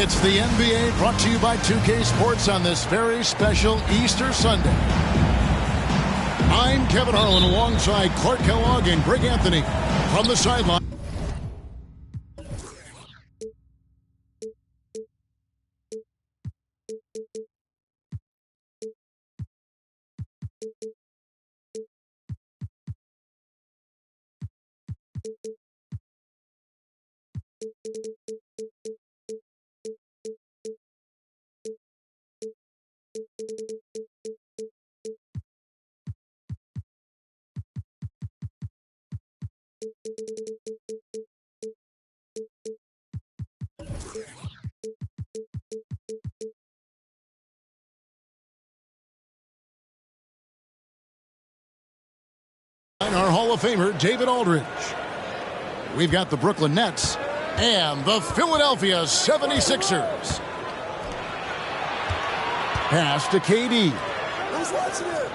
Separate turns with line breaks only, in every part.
It's the NBA brought to you by 2K Sports on this very special Easter Sunday. I'm Kevin Harlan alongside Clark Kellogg and Greg Anthony from the sideline. Our Hall of Famer, David Aldridge. We've got the Brooklyn Nets and the Philadelphia 76ers. Pass to KD.
Who's watching it?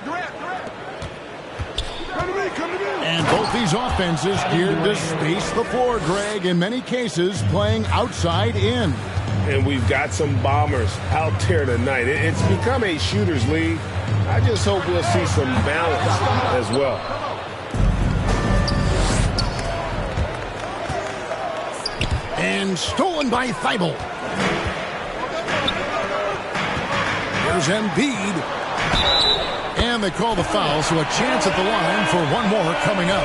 Durant. Come to me.
And both these offenses geared to space the floor, Greg, in many cases playing outside in.
And we've got some bombers out there tonight. It's become a shooter's league. I just hope we'll see some balance as well.
And stolen by Thibault. Here's Embiid. And they call the foul, so a chance at the line for one more coming up.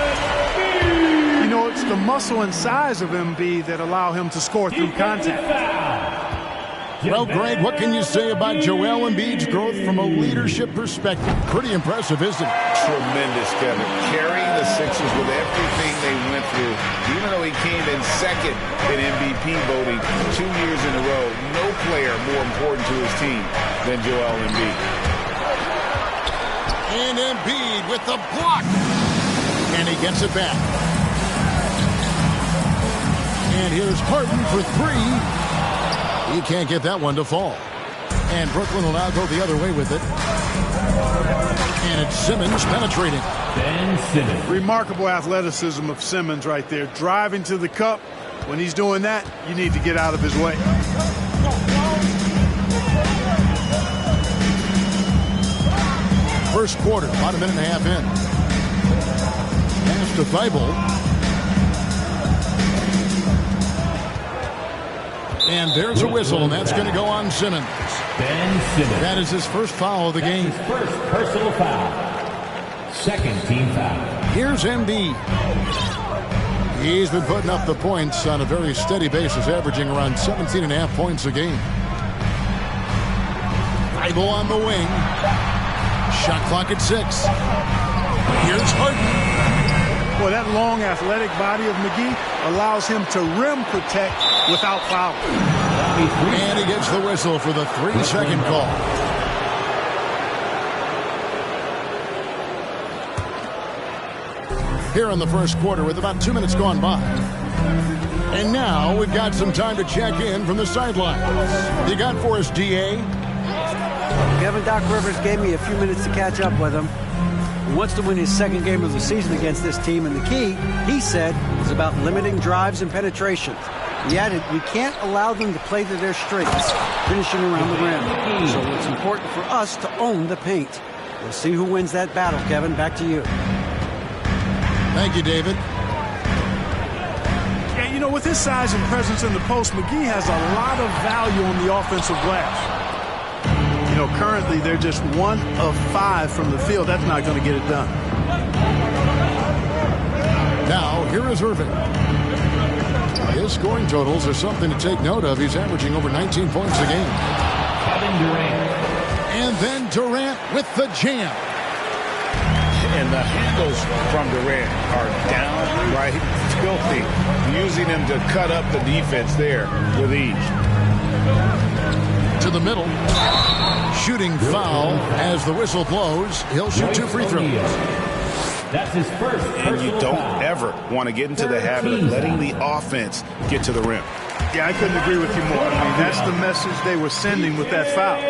You know, it's the muscle and size of Embiid that allow him to score through contact.
Well, Greg, what can you say about Joel Embiid's growth from a leadership perspective? Pretty impressive, isn't it?
Tremendous, Kevin. Carrying the Sixers with everything they went through, even though he came in second in MVP voting 2 years in a row, no player more important to his team than Joel Embiid.
And Embiid with the block. And he gets it back. And here's Harden for three. He can't get that one to fall. And Brooklyn will now go the other way with it. And it's Simmons penetrating.
Ben Simmons.
Remarkable athleticism of Simmons right there. Driving to the cup. When he's doing that, you need to get out of his way.
First quarter, about a minute and a half in. Pass to Thibault. And there's a whistle, and that's going to go on Simmons.
Ben Simmons.
That is his first foul of the game.
His first personal foul. Second team foul.
Here's Embiid. He's been putting up the points on a very steady basis, averaging around 17.5 points a game. Thibault on the wing. Shot clock at 6. Here's Harden.
Boy, that long athletic body of McGee allows him to rim protect without fouling.
And he gets the whistle for the 3-second call. Here in the first quarter with about 2 minutes gone by. And now we've got some time to check in from the sidelines. You got for us, D.A.?
Kevin, Doc Rivers gave me a few minutes to catch up with him. He wants to win his second game of the season against this team, and the key, he said, is about limiting drives and penetrations. He added, we can't allow them to play to their strengths, finishing around the rim. So it's important for us to own the paint. We'll see who wins that battle, Kevin. Back to you.
Thank you, David.
Yeah, you know, with his size and presence in the post, McGee has a lot of value on the offensive glass. You know, currently they're just 1 of 5 from the field. That's not going to get it done.
Now, here is Irving. His scoring totals are something to take note of. He's averaging over 19 points a game.
Kevin Durant.
And then Durant with the jam.
And the handles from Durant are downright filthy, using him to cut up the defense there with ease.
To the middle. Shooting foul as the whistle blows. He'll shoot 2 free throws.
That's his first.
And you don't ever want to get into the habit of letting the offense get to the rim.
Yeah, I couldn't agree with you more. I mean, that's the message they were sending with that foul.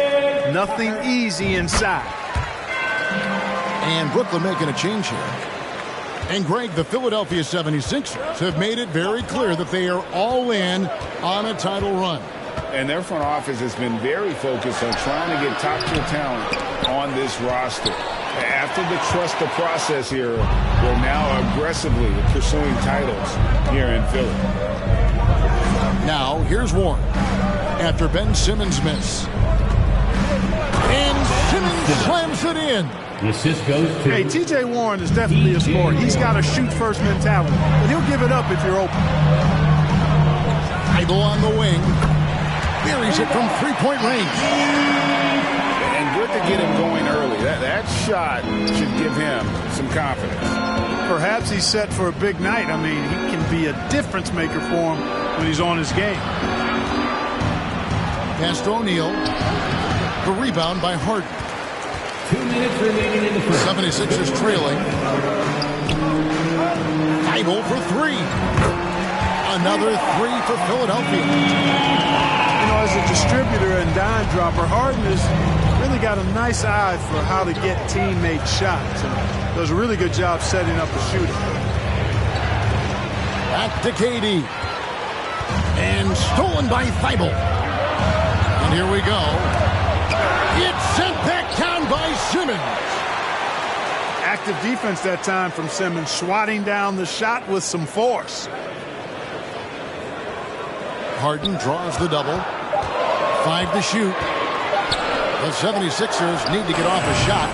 Nothing easy inside.
And Brooklyn making a change here. And Greg, the Philadelphia 76ers have made it very clear that they are all in on a title run.
And their front office has been very focused on trying to get top-tier talent on this roster. After the trust the process here, they're now aggressively pursuing titles here in Philly.
Now, here's Warren after Ben Simmons' miss. And Simmons slams it in.
The assist goes to...
Hey, T.J. Warren is definitely a scorer. He's got a shoot-first mentality, but he'll give it up if you're open.
Idle on the wing. Buries it from three-point range.
And good to get him going early. That shot should give him some confidence.
Perhaps he's set for a big night. I mean, he can be a difference maker for him when he's on his game.
Pass to O'Neal. The rebound by Harden.
2 minutes remaining in the first.
76ers trailing. Idle for 3. Another 3 for Philadelphia.
You know, as a distributor and dime dropper, Harden has really got a nice eye for how to get teammate shots. And does a really good job setting up the shooter.
Back to KD. And stolen by Thibault. And here we go. It's sent back down by Simmons.
Active defense that time from Simmons, swatting down the shot with some force.
Harden draws the double. 5 to shoot. The 76ers need to get off a shot.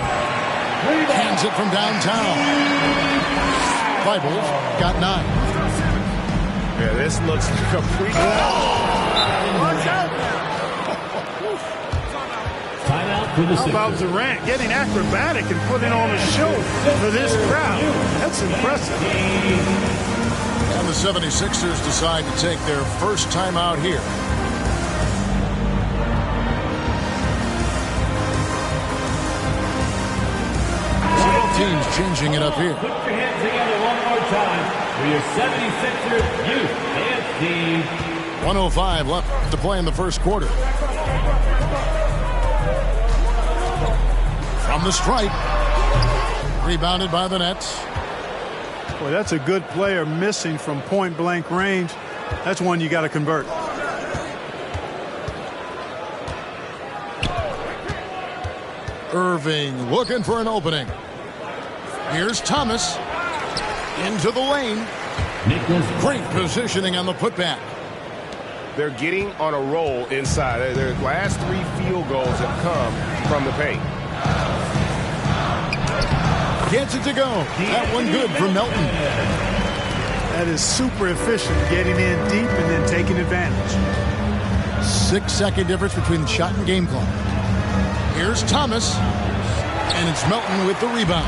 Hands it from downtown. Thibault got 9.
Yeah, this looks like a free
Timeout for the
How about
Sixers.
Durant getting acrobatic and putting on a show for this crowd? That's impressive.
And the 76ers decide to take their first timeout here. Both teams changing it up here.
Put your hands together one more time for your 76ers youth dance team.
1:05 left to play in the first quarter. From the stripe. Rebounded by the Nets.
Boy, that's a good player missing from point-blank range. That's one you got to convert.
Irving looking for an opening. Here's Thomas. Into the lane. Great positioning on the putback.
They're getting on a roll inside. Their last 3 field goals have come from the paint.
Gets it to go. That one good for Melton.
That is super efficient, getting in deep and then taking advantage.
6-second difference between the shot and game clock. Here's Thomas. And it's Melton with the rebound.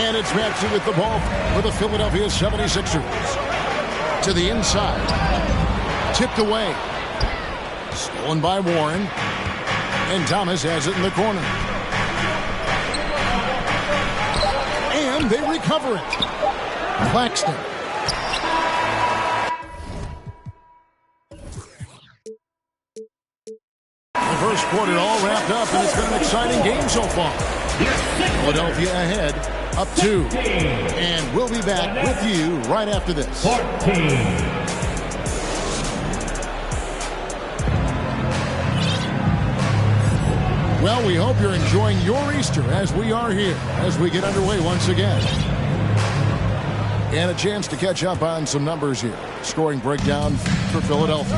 And it's Maxey with the ball for the Philadelphia 76ers. To the inside. Tipped away. Stolen by Warren. And Thomas has it in the corner. And they recover it. Claxton. The first quarter all wrapped up, and it's been an exciting game so far. Philadelphia ahead, up 2. And we'll be back with you right after this.
14.
Well, we hope you're enjoying your Easter as we are here as we get underway once again. And a chance to catch up on some numbers here. Scoring breakdown for Philadelphia.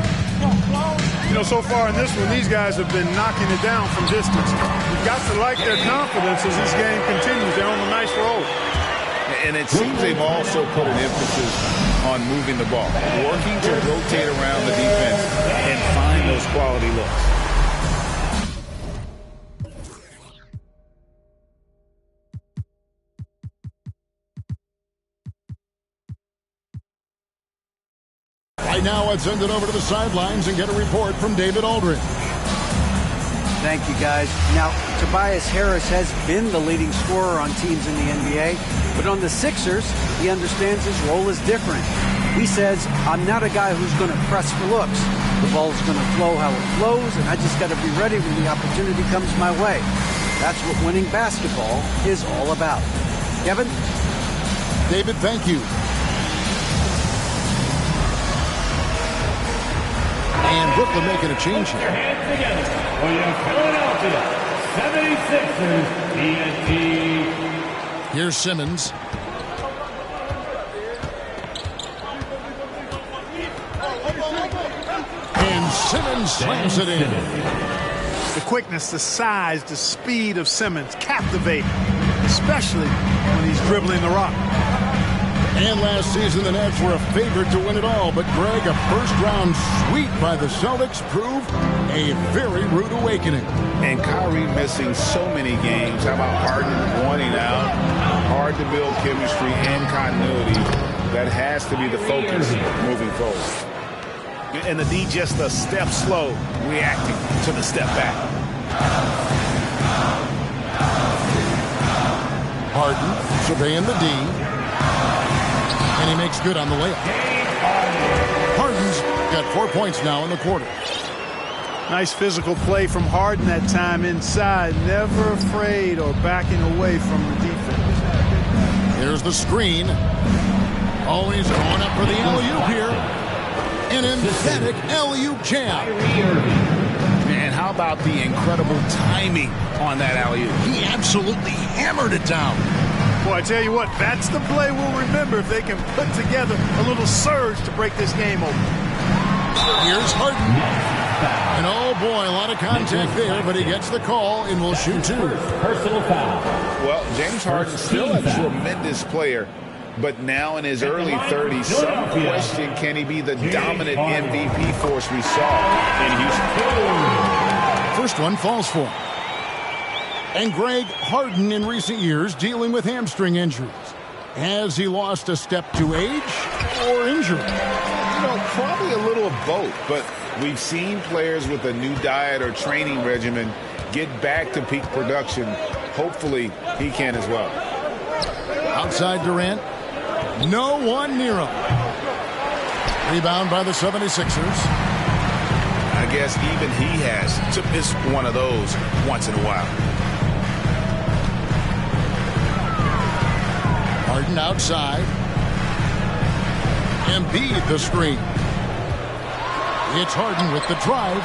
You know, so far in this one, these guys have been knocking it down from distance. You've got to like their confidence as this game continues. They're on a nice roll.
And it seems they've also put an emphasis on moving the ball, working to rotate around the defense and find those quality looks.
Right now, let's send it over to the sidelines and get a report from David Aldridge.
Thank you, guys. Now, Tobias Harris has been the leading scorer on teams in the NBA, but on the Sixers, he understands his role is different. He says, I'm not a guy who's going to press for looks. The ball's going to flow how it flows, and I just got to be ready when the opportunity comes my way. That's what winning basketball is all about. Kevin?
David, thank you. And Brooklyn making a change here.
Hands together for your Philadelphia 76ers TNT.
Here's Simmons. And Simmons slams it in.
The quickness, the size, the speed of Simmons, captivating, especially when he's dribbling the rock.
And last season, the Nets were a favorite to win it all. But, Greg, a first-round sweep by the Celtics proved a very rude awakening.
And Kyrie missing so many games. How about Harden wanting out? Hard to build chemistry and continuity. That has to be the focus moving forward. And the D just a step slow, reacting to the step back.
Harden surveying the D. And he makes good on the layup. Harden's got 4 points now in the quarter.
Nice physical play from Harden that time inside. Never afraid or backing away from the defense.
There's the screen. Always going up for the alley-oop here. An emphatic alley-oop jam.
And how about the incredible timing on that alley-oop?
He absolutely hammered it down.
Boy, I tell you what, that's the play we'll remember if they can put together a little surge to break this game open.
Here's Harden. And oh boy, a lot of contact there, but he gets the call and will shoot 2.
Personal foul.
Well, James Harden still a tremendous player, but now in his early 30s, some question, can he be the dominant MVP force we saw in Houston?
First one falls for him. And Greg, Harden in recent years dealing with hamstring injuries. Has he lost a step to age or injury?
You know, probably a little of both, but we've seen players with a new diet or training regimen get back to peak production. Hopefully, he can as well.
Outside Durant. No one near him. Rebound by the 76ers.
I guess even he has to miss one of those once in a while.
Harden outside. Embiid the screen. It's Harden with the drive.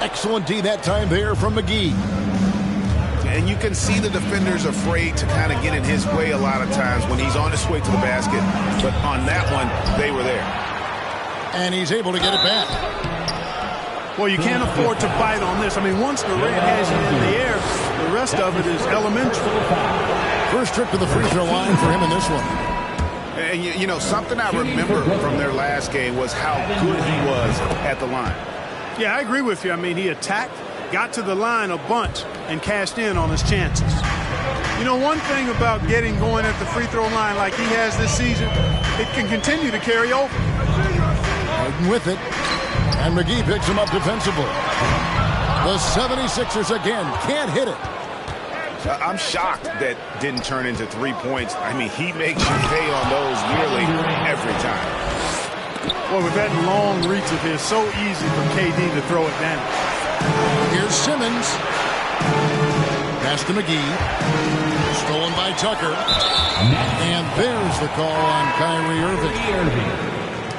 Excellent D that time there from McGee.
And you can see the defenders afraid to kind of get in his way a lot of times when he's on his way to the basket. But on that one, they were there.
And he's able to get it back.
Well, you can't afford to bite on this. I mean, once Durant has you in the air, the rest of it is elementary.
First trip to the free throw line for him in this one.
And, you know, something I remember from their last game was how good he was at the line.
Yeah, I agree with you. I mean, he attacked, got to the line a bunch, and cashed in on his chances. You know, one thing about getting going at the free throw line like he has this season, it can continue to carry over.
Harden with it. And McGee picks him up defensively. The 76ers again can't hit it.
I'm shocked that didn't turn into 3 points. I mean, he makes you pay on those nearly every time.
Well, with that long reach of his, so easy for KD to throw it down.
Here's Simmons. Pass to McGee. Stolen by Tucker. And there's the call on Kyrie Irving.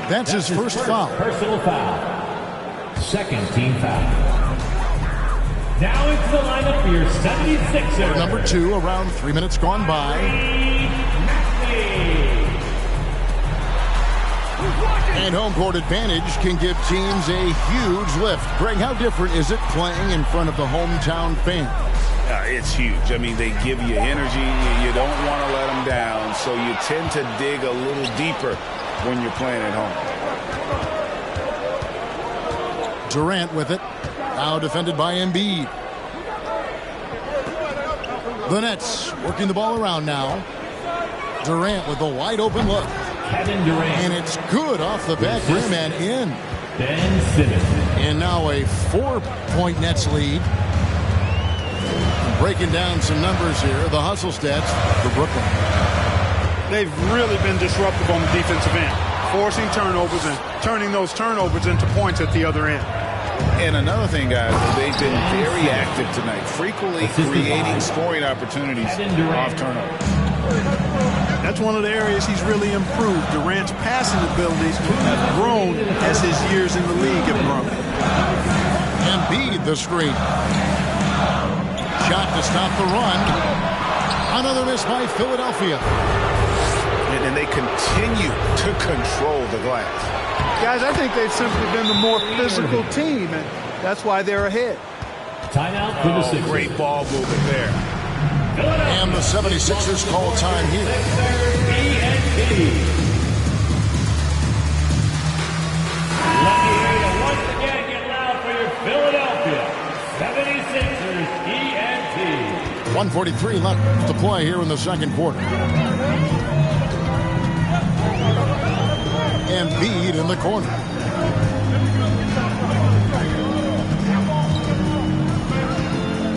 That's his first foul.
Personal foul. Second team foul. Now into the lineup for your 76ers.
Number 2, around 3 minutes gone by. And home court advantage can give teams a huge lift. Greg, how different is it playing in front of the hometown fans?
It's huge. I mean, they give you energy. You don't want to let them down, so you tend to dig a little deeper when you're playing at home.
Durant with it. Now defended by Embiid. The Nets working the ball around now. Durant with a wide open look.
Kevin Durant.
And it's good off the back rim and in.
Ben Simmons.
And now a 4-point Nets lead. Breaking down some numbers here. The hustle stats for Brooklyn.
They've really been disruptive on the defensive end, forcing turnovers and turning those turnovers into points at the other end.
And another thing, guys, they've been very active tonight, frequently creating scoring opportunities off turnovers.
That's one of the areas he's really improved. Durant's passing abilities have grown as his years in the league have grown.
Embiid the screen. Shot to stop the run. Another miss by Philadelphia.
And they continue to control the glass.
Guys, I think they've simply been the more physical team, and that's why they're ahead.
Timeout for the Sixers.
Great ball movement there.
And the 76ers call time here.
Let me hear you once again get loud for your Philadelphia 76ers ENT.
1:43 left to play here in the second quarter. Embiid in the corner.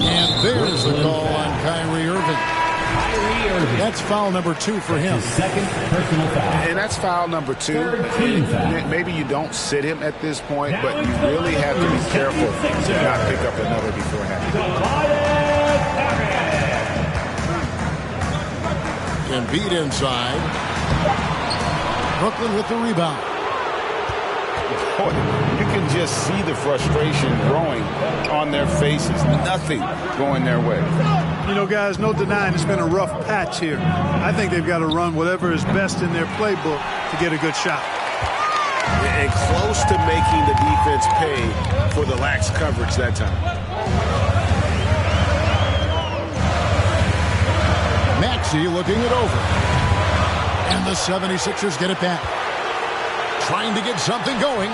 And there's the call on Kyrie Irving. That's foul number 2 for him.
Second personal foul.
And that's foul number 2.
Third foul.
Maybe you don't sit him at this point, but you really have to be careful to not pick up another beforehand.
Embiid inside. Brooklyn with the rebound.
Boy, you can just see the frustration growing on their faces. Nothing going their way.
You know, guys, no denying it's been a rough patch here. I think they've got to run whatever is best in their playbook to get a good shot.
And close to making the defense pay for the lax coverage that time.
Maxey looking it over. And the 76ers get it back. Trying to get something going.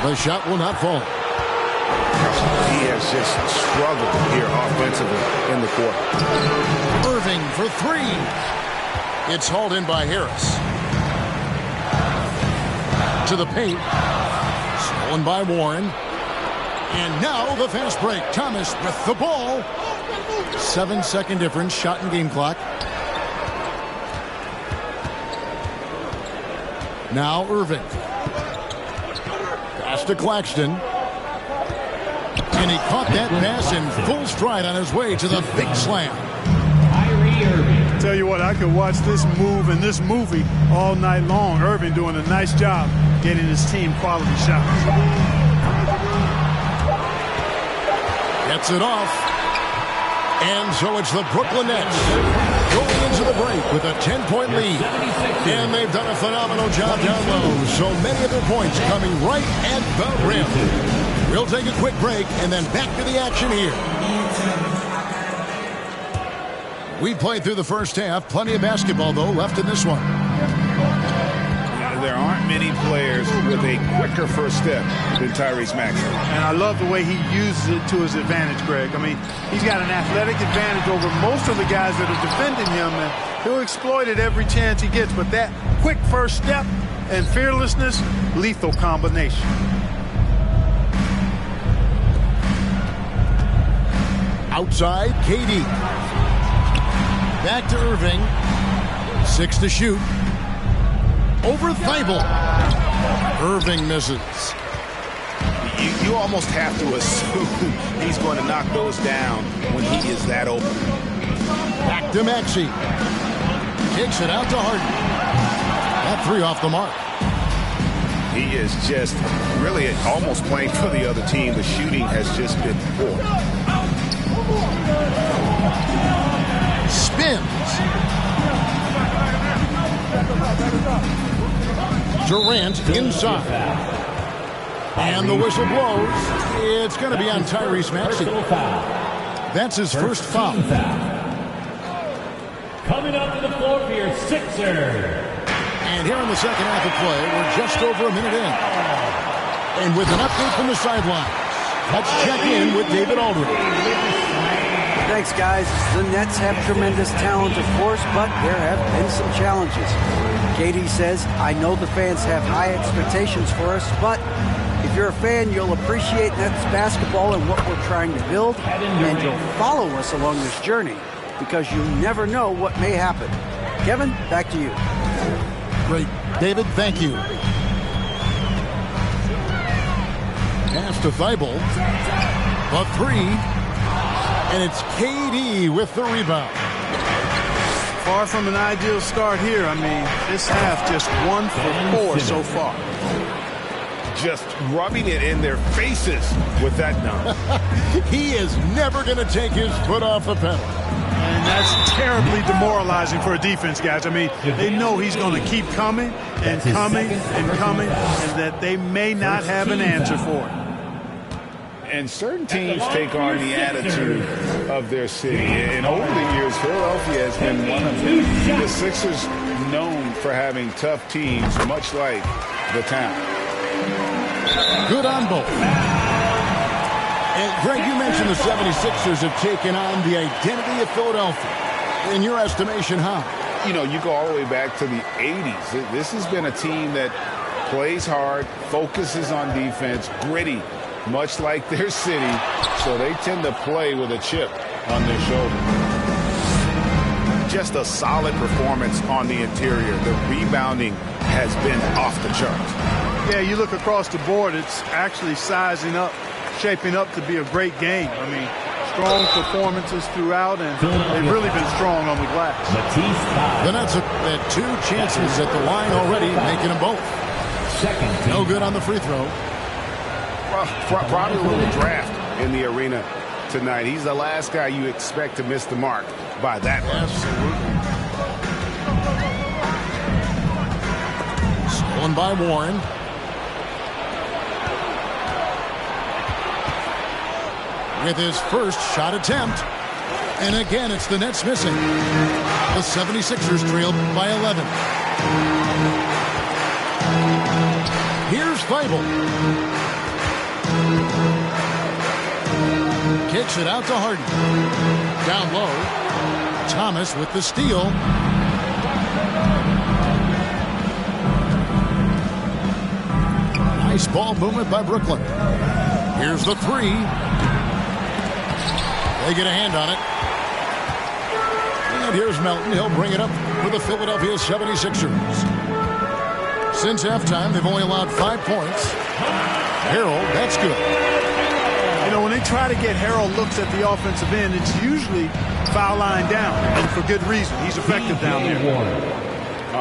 The shot will not fall.
He has just struggled here offensively in the court.
Irving for 3. It's hauled in by Harris. To the paint. Stolen by Warren. And now the fast break. Thomas with the ball. 7-second difference. Shot and game clock. Now Irving. Pass to Claxton. And he caught that pass in full stride on his way to the big slam.
Kyrie Irving.
Tell you what, I could watch this move and this movie all night long. Irving doing a nice job getting his team quality shots.
Gets it off. And so it's the Brooklyn Nets going into the break with a 10-point lead. And they've done a phenomenal job down low. So many of their points coming right at the rim. We'll take a quick break and then back to the action here. We played through the first half. Plenty of basketball, though, left in this one.
There aren't many players with a quicker first step than Tyrese Maxey.
And I love the way he uses it to his advantage, Greg. I mean, he's got an athletic advantage over most of the guys that are defending him, and he'll exploit it every chance he gets. But that quick first step and fearlessness, lethal combination.
Outside, KD. Back to Irving. 6 to shoot. Over Thibault. Irving misses.
You almost have to assume he's going to knock those down when he is that open.
Back to Maxey. Kicks it out to Harden. That 3 off the mark.
He is just really almost playing for the other team. The shooting has just been poor.
Spins. Durant inside. And the whistle blows. It's going to be on Tyrese Maxey. That's his first foul.
Coming up to the floor for your Sixers.
And here in the second half of play, we're just over a minute in. And with an update from the sideline, let's check in with David Aldridge.
Thanks, guys. The Nets have tremendous talent, of course, but there have been some challenges. KD says, I know the fans have high expectations for us, but if you're a fan, you'll appreciate Nets basketball and what we're trying to build, and you'll follow us along this journey because you never know what may happen. Kevin, back to you.
Great. David, thank you. Pass to Thibault. The 3. And it's KD with the rebound.
Far from an ideal start here. I mean, this half just 1 for 4 so far.
Just rubbing it in their faces with that dunk.
He is never going to take his foot off the pedal.
And that's terribly demoralizing for a defense, guys. I mean, they know he's going to keep coming and coming and coming, and that they may not have an answer for it.
And certain teams take on the attitude of their city. And over the years, Philadelphia has been one of the Sixers known for having tough teams, much like the town.
Good on both. And Greg, you mentioned the 76ers have taken on the identity of Philadelphia. In your estimation, how?
You know, you go all the way back to the 80s. This has been a team that plays hard, focuses on defense, gritty, much like their city, so they tend to play with a chip on their shoulder. Just a solid performance on the interior. The rebounding has been off the charts.
Yeah, you look across the board, it's actually sizing up, shaping up to be a great game. I mean, strong performances throughout, and they've really been strong on the glass.
The Nets have had 2 chances at the line already, making them both. No good on the free throw.
Probably a little draft in the arena tonight. He's the last guy you expect to miss the mark by that much.
Stolen by Warren. With his first shot attempt. And again, it's the Nets missing. The 76ers trailed by 11. Here's Thibault. Kicks it out to Harden. Down low. Thomas with the steal. Nice ball movement by Brooklyn. Here's the 3. They get a hand on it. And here's Melton. He'll bring it up for the Philadelphia 76ers. Since halftime, they've only allowed 5 points. Harold, that's good.
You know, when they try to get Harold looks at the offensive end, it's usually foul line down, and for good reason. He's effective down there.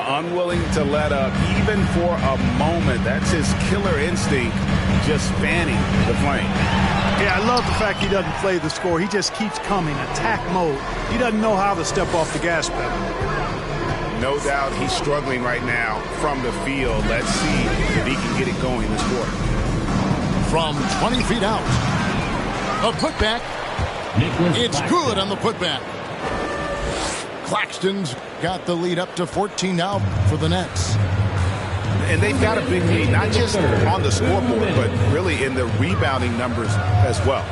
Unwilling to let up even for a moment. That's his killer instinct, just fanning the flame.
Yeah, I love the fact he doesn't play the score. He just keeps coming, attack mode. He doesn't know how to step off the gas pedal.
No doubt he's struggling right now from the field. Let's see if he can get it going this quarter.
From 20 feet out. A putback. It's good on the putback. Claxton's got the lead up to 14 now for the Nets.
And they've got a big lead, not just on the scoreboard, but really in the rebounding numbers as well.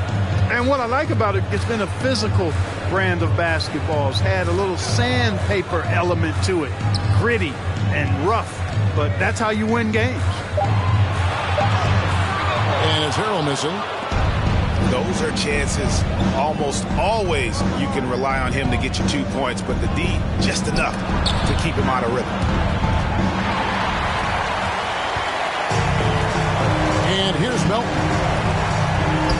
And what I like about it, it's been a physical brand of basketball. It's had a little sandpaper element to it. Gritty and rough, but that's how you win games.
And is Harrell missing?
Those are chances. Almost always you can rely on him to get you 2 points, but the D just enough to keep him out of rhythm.
And here's Melton.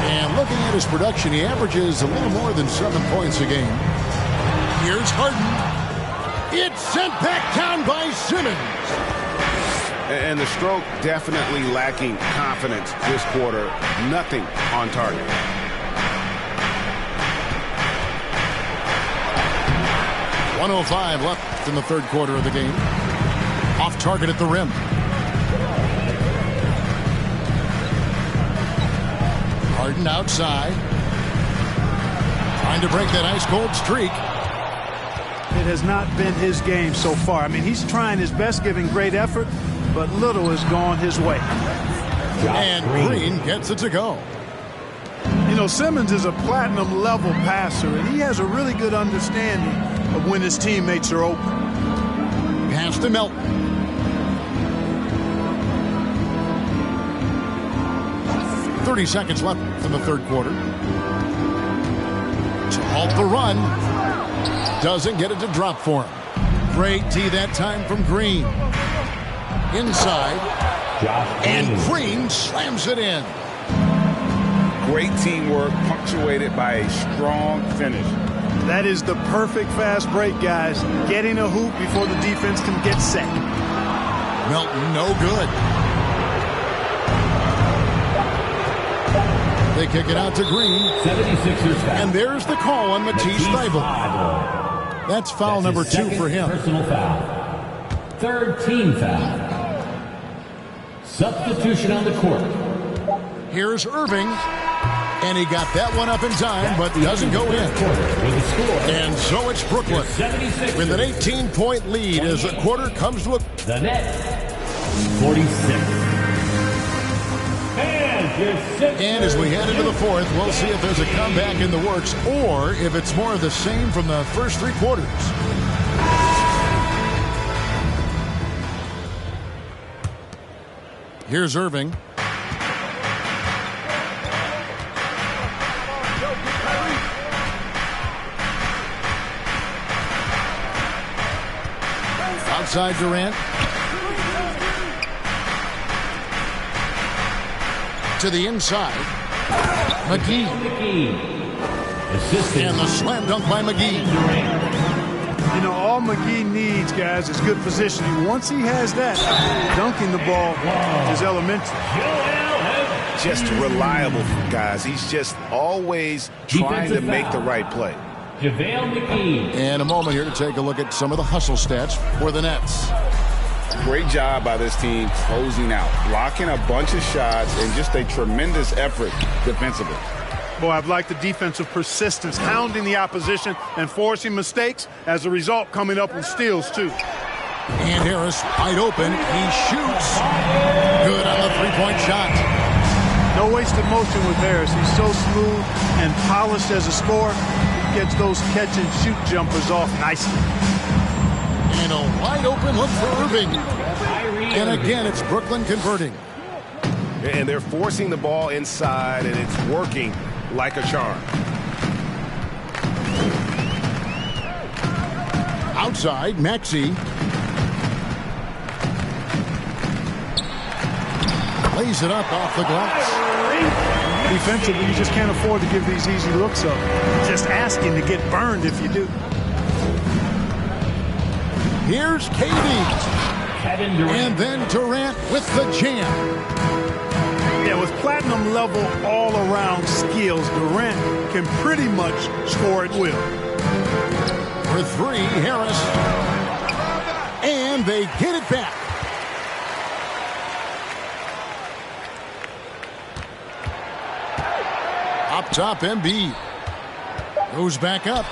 And looking at his production, he averages a little more than 7 points a game. Here's Harden. It's sent back down by Simmons.
And the stroke definitely lacking confidence this quarter. Nothing on target.
.105 left in the third quarter of the game. Off target at the rim. Harden outside. Trying to break that ice-cold streak.
It has not been his game so far. I mean, he's trying his best, giving great effort, but little has gone his way.
And Green gets it to go.
You know, Simmons is a platinum-level passer, and he has a really good understanding of when his teammates are open.
Pass to Melton. .30 seconds left in the third quarter. To halt the run. Doesn't get it to drop for him. Great D that time from Green. Inside. And Green slams it in.
Great teamwork punctuated by a strong finish.
That is the perfect fast break, guys. Getting a hoop before the defense can get set.
Melton, no good. They kick it out to Green.
76ers foul.
And there's the call on Matisse Thybulle. That's foul number 2 for him.
Personal foul. Third team foul. Substitution on the court.
Here's Irving. And he got that one up in time, but doesn't go in. And so it's Brooklyn with an 18-point lead as the quarter comes to a...
The Nets, 46.
And as we head into the fourth, we'll see if there's a comeback in the works or if it's more of the same from the first 3 quarters. Here's Irving. Outside Durant. To the inside. McGee. And the slam dunk by McGee.
You know, all McGee needs, guys, is good positioning. Once he has that, dunking the ball is elementary.
Just reliable, guys. He's just always trying to make the right play.
JaVale McGee.
And a moment here to take a look at some of the hustle stats for the Nets.
Great job by this team closing out, blocking a bunch of shots, and just a tremendous effort defensively.
Boy, I've liked the defensive persistence, hounding the opposition and forcing mistakes. As a result, coming up with steals, too.
And Harris wide open. He shoots. Good on the three-point shot.
No wasted motion with Harris. He's so smooth and polished as a scorer. He gets those catch-and-shoot jumpers off nicely.
And a wide open look for Irving. And again, it's Brooklyn converting.
And they're forcing the ball inside, and it's working like a charm.
Outside, Maxey. lays it up off the glass.
Defensively, you just can't afford to give these easy looks up. Just asking to get burned if you do.
Here's KD.
Kevin Durant.
And then Durant with the jam.
Yeah, with platinum level all-around skills, Durant can pretty much score at will.
For three, Harris. And they get it back. Up top, Embiid. Goes back up.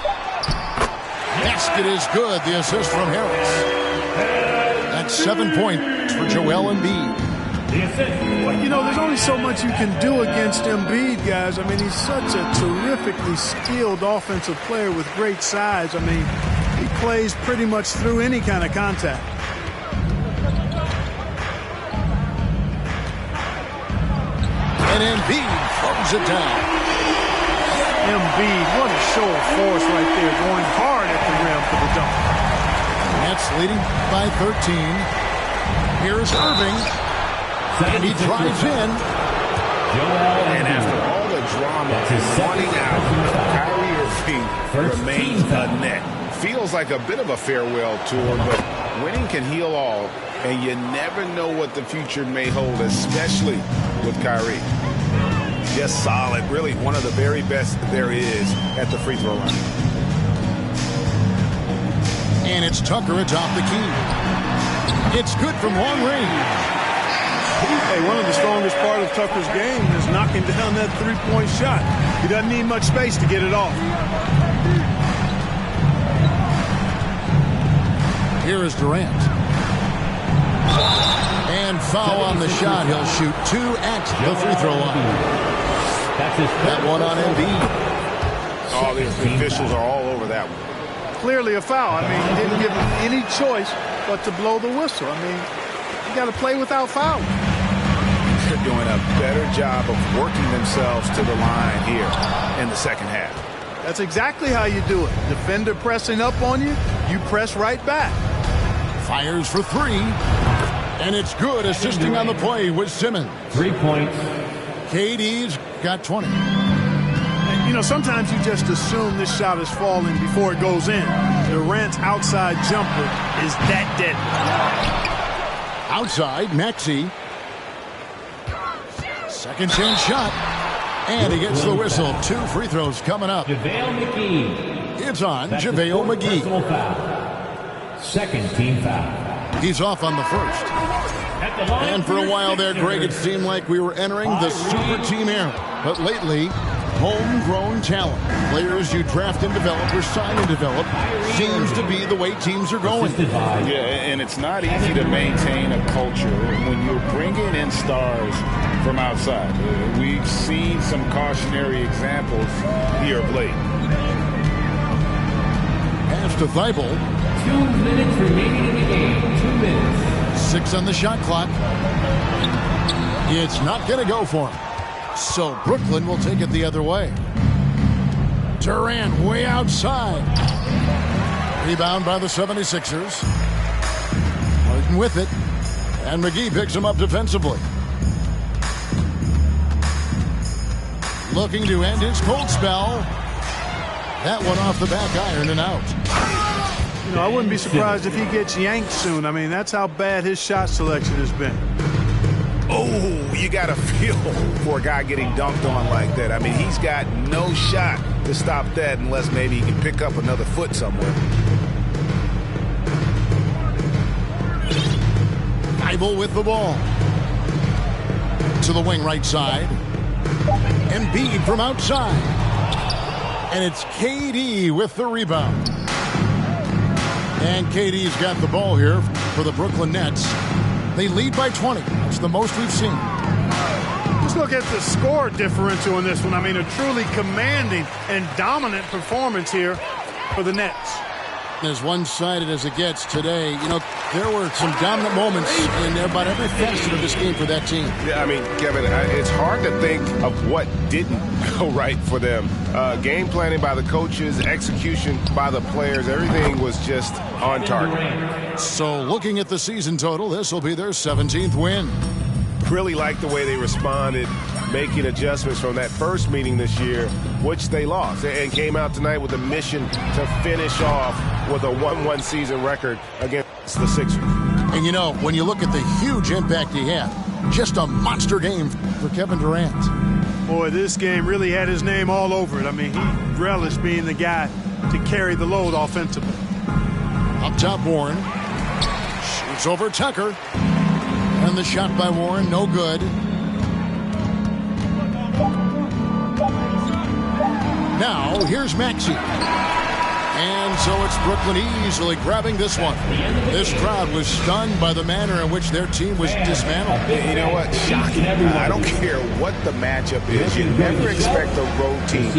Basket is good. The assist from Harris. That's 7 points for Joel Embiid.
Well, you know, there's only so much you can do against Embiid, guys. I mean, he's such a terrifically skilled offensive player with great size. I mean, he plays pretty much through any kind of contact.
And Embiid throws it down.
Embiid, what a show of force right there, going hard at the rim for the dunk.
Nets leading by 13. Here's Irving. And he drives in.
And after all the drama running out, Kyrie Irving remains a net. Feels like a bit of a farewell tour, but winning can heal all, and you never know what the future may hold, especially with Kyrie. Just solid, really one of the very best there is at the free throw line.
And it's Tucker atop the key. It's good from long range.
Hey, one of the strongest part of Tucker's game is knocking down that three-point shot. He doesn't need much space to get it off.
Here is Durant. And foul on the shot. He'll shoot two at the free throw line. That one on Embiid.
All these officials are all over that one.
Clearly a foul. I mean, he didn't give him any choice but to blow the whistle. I mean, you got to play without fouling.
They're doing a better job of working themselves to the line here in the second half.
That's exactly how you do it. Defender pressing up on you, you press right back.
Fires for three. And it's good. Assisting on the play with Simmons.
3 points.
KD's got 20.
And, you know, sometimes you just assume this shot is falling before it goes in. Durant's outside jumper is that deadly.
Outside, Maxey. Second chance shot. And he gets the whistle. 2 free throws coming up.
JaVale McGee.
It's on JaVale McGee.
Foul. Second team foul.
He's off on the first. And for a while there, Greg, it seemed like we were entering the super team era. But lately, homegrown talent, players you draft and develop or sign and develop, seems to be the way teams are going.
Yeah, and it's not easy to maintain a culture when you're bringing in stars from outside. We've seen some cautionary examples here of late.
Pass to Thibault.
2 minutes remaining in the game. 2 minutes.
6 on the shot clock. It's not going to go for him. So Brooklyn will take it the other way. Durant way outside. Rebound by the 76ers. Harden with it. And McGee picks him up defensively. Looking to end his cold spell. That one off the back iron and out.
You know, I wouldn't be surprised if he gets yanked soon. I mean, that's how bad his shot selection has been.
Oh, you got to feel for a guy getting dunked on like that. I mean, he's got no shot to stop that unless maybe he can pick up another foot somewhere.
Thibault with the ball. To the wing right side. Embiid from outside. And it's KD with the rebound. And KD's got the ball here for the Brooklyn Nets. They lead by 20. That's the most we've seen.
Just look at the score differential in this one. I mean, a truly commanding and dominant performance here for the Nets.
As one-sided as it gets today, you know, there were some dominant moments in about every facet of this game for that team.
Yeah, I mean, Kevin, it's hard to think of what didn't go right for them. Game planning by the coaches, execution by the players, everything was just on target.
So looking at the season total, this will be their 17th win.
really like the way they responded, making adjustments from that first meeting this year, which they lost, and came out tonight with a mission to finish off with a 1-1 season record against the Sixers.
And, you know, when you look at the huge impact he had, just a monster game for Kevin Durant.
Boy, this game really had his name all over it. I mean, he relished being the guy to carry the load offensively.
Up top, Warren. Shoots over Tucker. And the shot by Warren, no good. Now, here's Maxey. And so it's Brooklyn easily grabbing this one. This crowd was stunned by the manner in which their team was dismantled.
You know what? Shocking. I don't care what the matchup is. You never expect a road team